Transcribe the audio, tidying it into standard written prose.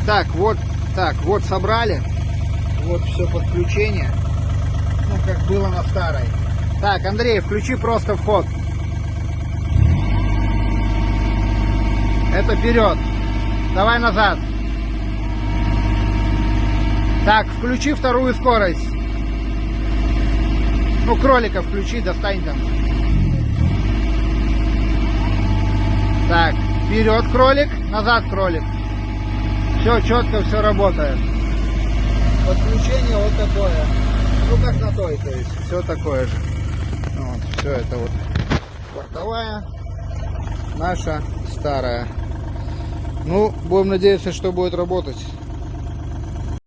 Так, вот собрали. Вот все подключение. Ну, как было на старой. Так, Андрей, включи просто вход. Это вперед. Давай назад. Так, включи вторую скорость. Ну, кролика включи, достань там. Так, вперед кролик, назад кролик. Все четко, все работает. Подключение вот такое. Ну, как на той, то есть. Все такое же. Вот, все это вот бортовая. Наша старая. Ну, будем надеяться, что будет работать.